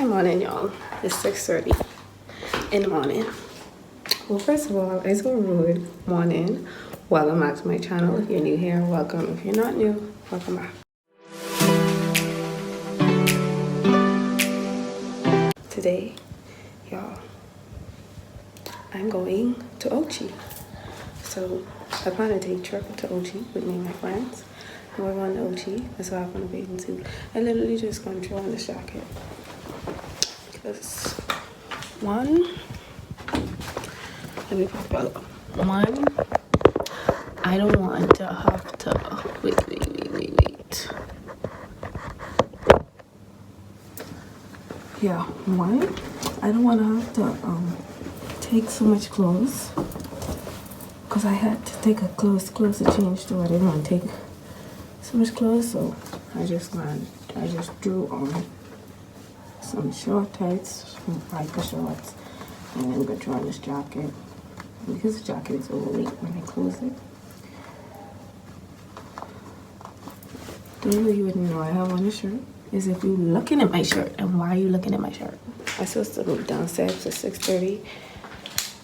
Morning, y'all. It's 6:30 in the morning. Well, first of all, it's a good morning. Welcome back to my channel. If you're new here, welcome. If you're not new, welcome back. Today, y'all, I'm going to Ochi. So I plan to take a trip to Ochi with me and my friends. And we're going to Ochi. That's why I'm going to be bathing suit. I literally just going to throw on this jacket. Because one, let me pop out. One, I don't want to have to wait. Yeah, one, I don't want to have to take so much clothes because I had to take a clothes to change to. I didn't want to take so much clothes, so I just drew on some short tights, some biker shorts, and then go on this jacket. Because the jacket is overweight when I close it. The only way you wouldn't know I have on a shirt is if you're looking at my shirt. And why are you looking at my shirt? I'm supposed to go downstairs at 6:30.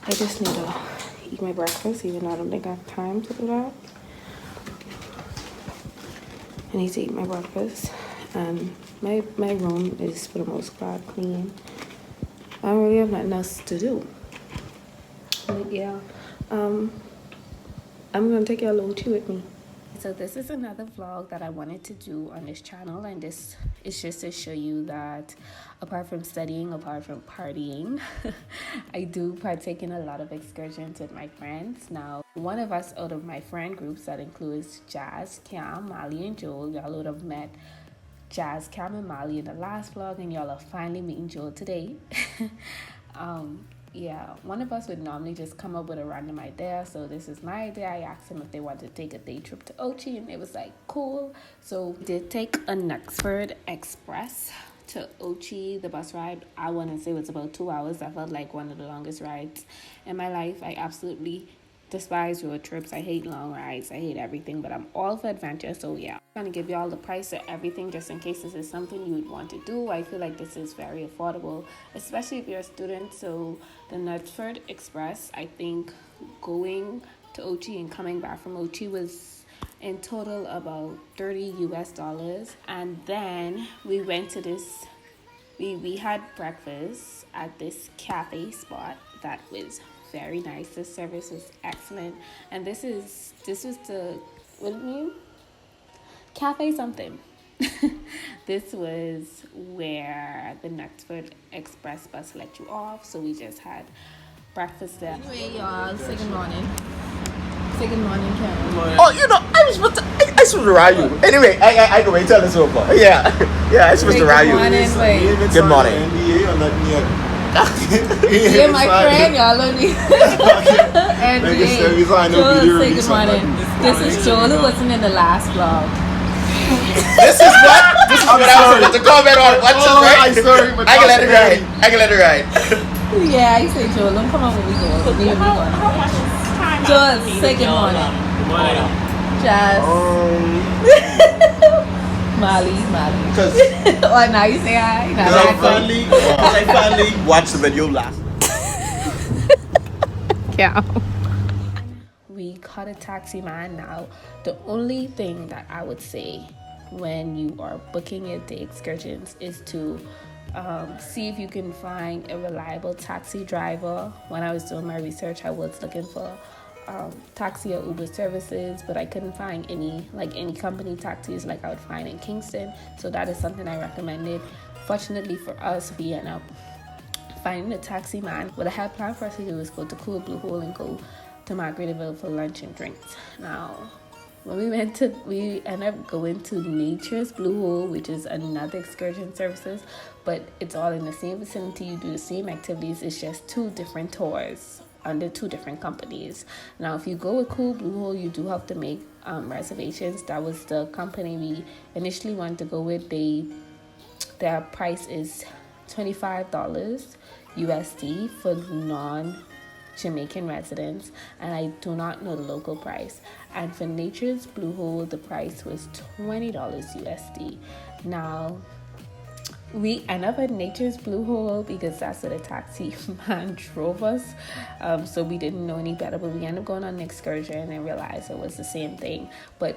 I just need to eat my breakfast, even though I don't think I have time to do that. I need to eat my breakfast. And my room is for the most part clean. I don't really have nothing else to do. But yeah, I'm gonna take y'all Ochi with me. So this is another vlog that I wanted to do on this channel, and this is just to show you that apart from studying, apart from partying, I do partake in a lot of excursions with my friends. Now, one of us out of my friend groups that includes Jazz, Cam, Mali, and Joel, y'all would have met Jazz, Cam, and Mali in the last vlog, and y'all are finally meeting Joel today. Yeah, one of us would normally just come up with a random idea. So this is my idea. I asked them if they wanted to take a day trip to Ochi, and it was like, cool. So we did take a Knutsford Express to Ochi. The bus ride, I want to say, was about 2 hours. That felt like one of the longest rides in my life. I absolutely despise road trips. I hate long rides. I hate everything, but I'm all for adventure. So yeah, I'm gonna give you all the price of everything just in case this is something you would want to do. I feel like this is very affordable, especially if you're a student. So the Knutsford Express, I think going to Ochi and coming back from Ochi was in total about $30 US. And then we went to this, we had breakfast at this cafe spot that was very nice. The service was excellent, and this was the, what do you mean? Cafe something. This was where the Knutsford Express bus let you off, so we just had breakfast there. Anyway, y'all, say good morning. Say good morning, Karen. Oh, I was supposed to ride you. Anyway, I go and tell us over. Yeah, I was supposed to ride you. Good morning. Yeah, my friend, y'all only. And Joel, say good morning. This is Joel who wasn't in the last vlog. This is what? This is what I was supposed to comment on. What's it, right? Sorry, but I can let it ride. Yeah, I say Joel, don't come on when we go. How much time? Joel, say good morning. Good morning. Jazz. Mali. Because oh, now you say hi. I finally watched the video last. Yeah. We caught a taxi man. Now, the only thing that I would say when you are booking your day excursions is to see if you can find a reliable taxi driver. When I was doing my research, I was looking for taxi or Uber services, but I couldn't find any company taxis like I would find in Kingston. So that is something I recommended. Fortunately for us, we ended up finding a taxi man. What I had planned for us to do was go to Cool Blue Hole and go to Margaritaville for lunch and drinks. Now, when we ended up going to Nature's Blue Hole, which is another excursion services, but it's all in the same vicinity. You do the same activities. It's just two different tours under two different companies. Now, if you go with Cool Blue Hole, you do have to make reservations. That was the company we initially wanted to go with. Their price is $25 USD for non-Jamaican residents, and I do not know the local price. And for Nature's Blue Hole, the price was $20 USD. Now, we end up at Nature's Blue Hole because that's where the taxi man drove us. So we didn't know any better, but we ended up going on an excursion and realized it was the same thing. But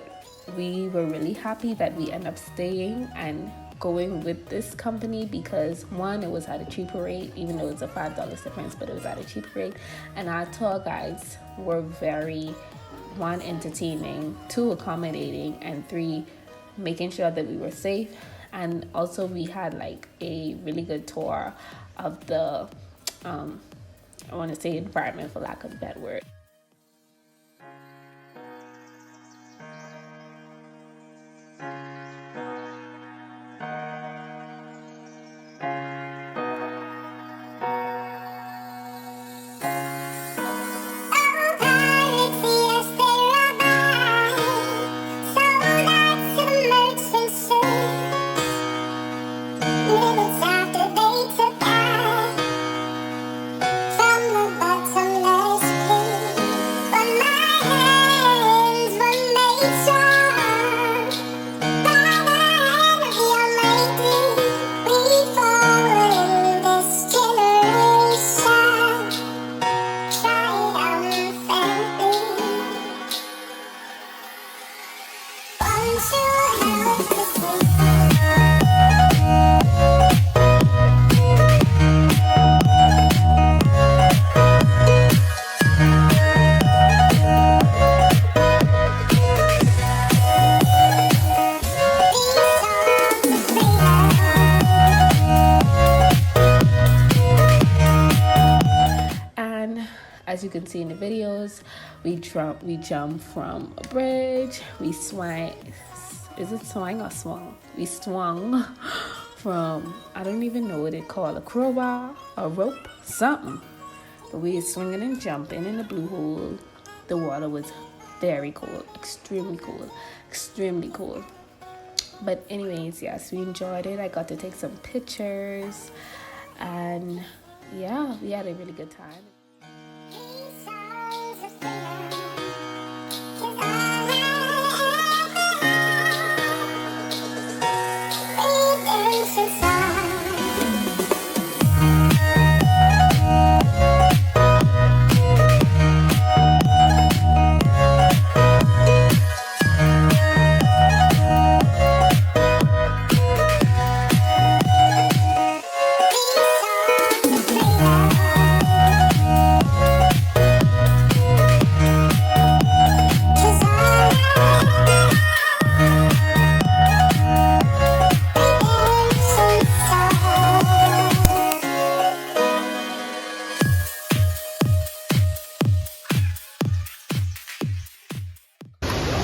we were really happy that we ended up staying and going with this company because one, it was at a cheaper rate, even though it's a $5 difference, but it was at a cheaper rate. And our tour guides were very, one, entertaining, two, accommodating, and three, making sure that we were safe. And also we had like a really good tour of the I want to say environment, for lack of a better word. As you can see in the videos, we jumped from a bridge, we swung, is it swang or swung? We swung from, I don't even know what it called, a crowbar, a rope, something. But we were swinging and jumping in the blue hole. The water was very cold, extremely cold, extremely cold. But anyways, yes, we enjoyed it. I got to take some pictures and yeah, we had a really good time.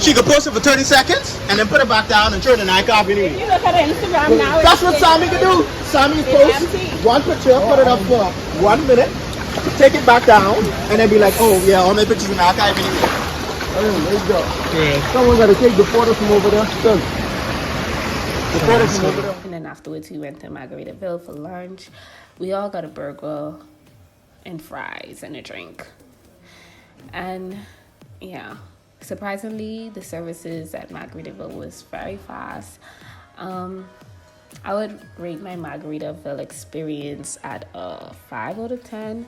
She could post it for 30 seconds and then put it back down and turn the night off. You look at Instagram now. That's what Sammy can do. Sammy post one picture, put it up for 1 minute, take it back down, and then be like, oh yeah, all my pictures in the archive anyway. Oh, there you go. Yeah. Someone got to take the photo from over there. The photo from over there. And then afterwards, we went to Margaritaville for lunch. We all got a burger and fries and a drink. And yeah. Surprisingly, the services at Margaritaville was very fast. I would rate my Margaritaville experience at a 5 out of 10.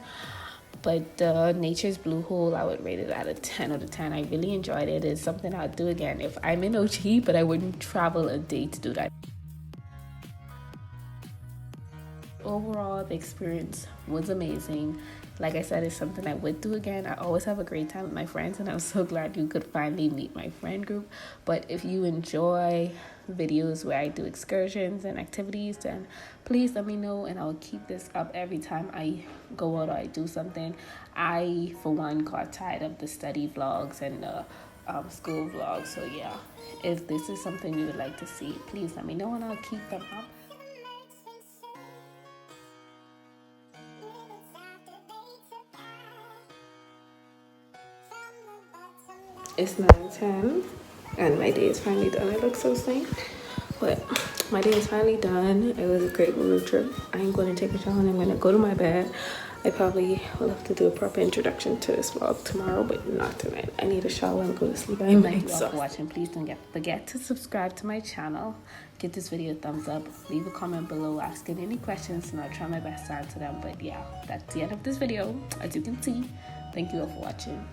But Nature's Blue Hole, I would rate it at a 10 out of 10. I really enjoyed it. It's something I'd do again if I'm in Ocho, but I wouldn't travel a day to do that. Overall, the experience was amazing. Like I said, it's something I would do again. I always have a great time with my friends, and I'm so glad you could finally meet my friend group. But if you enjoy videos where I do excursions and activities, then please let me know, and I'll keep this up every time I go out or I do something. I, for one, got tired of the study vlogs and the school vlogs. So yeah, if this is something you would like to see, please let me know, and I'll keep them up. It's 9:10 and my day is finally done. I look so sick, but my day is finally done. It was a great road trip. I'm going to take a shower and I'm going to go to my bed. I probably will have to do a proper introduction to this vlog tomorrow, but not tonight. I need a shower and go to sleep. I'm exhausted. Thanks for watching. Please don't forget to subscribe to my channel. give this video a thumbs up, leave a comment below asking any questions, and I'll try my best to answer them. But yeah, that's the end of this video. As you can see, thank you all for watching.